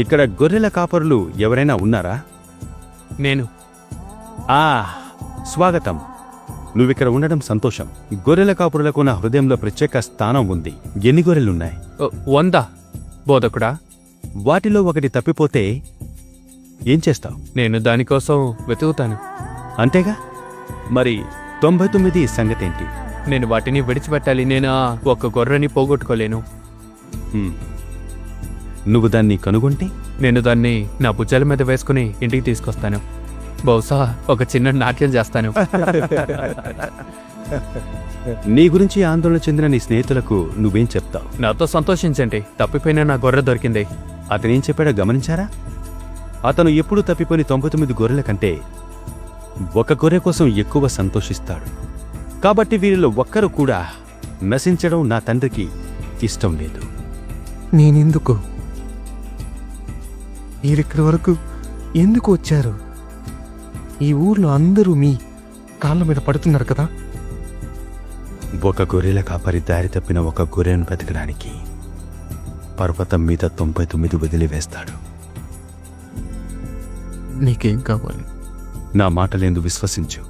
ఇక్కడ గొర్రెల కాపరులు ఎవరైనా ఉన్నారా? నేను. స్వాగతం. నువ్విక్కడ ఉండడం సంతోషం. గొర్రెల కాపురులకు నా హృదయంలో ప్రత్యేక స్థానం ఉంది. ఎన్ని గొర్రెలున్నాయి? 100. బోధకుడా, వాటిలో ఒకటి తప్పిపోతే ఏం చేస్తావు? నేను దానికోసం వెతుకుతాను. అంతేగా? మరి 99 సంగతేంటి? నేను వాటిని విడిచిపెట్టాలి. నేను ఒక గొర్రెని పోగొట్టుకోలేను. నువ్వు దాన్ని కనుగొంటే నేను దాన్ని నా భుజాల మీద వేసుకుని ఇంటికి తీసుకొస్తాను. బహుశా ఒక చిన్న నాట్యం చేస్తాను. నీ గురించి ఆందోళన చెందిన నీ స్నేహితులకు నువ్వేం చెప్తావు? నాతో సంతోషించండి, తప్పిపోయిన నా గొర్రె దొరికింది. అతనేం చెప్పాడో గమనించారా? అతను ఎప్పుడూ తప్పిపోయిన 99 గొర్రెల కంటే ఒక గొర్రె కోసం ఎక్కువ సంతోషిస్తాడు. కాబట్టి వీరిలో ఒక్కరు కూడా నశించడం నా తండ్రికి ఇష్టం లేదు. నేనెందుకు? మీరిక్కడి వరకు ఎందుకు వచ్చారు? ఈ ఊర్లో అందరూ మీ కాళ్ళ మీద పడుతున్నారు కదా. ఒక గొర్రెల కాపరి దారి తప్పిన ఒక గొర్రెను బతకడానికి పర్వతం మీద 99 వదిలివేస్తాడు. నీకేం కావాలి? నా మాటలేందు విశ్వసించు.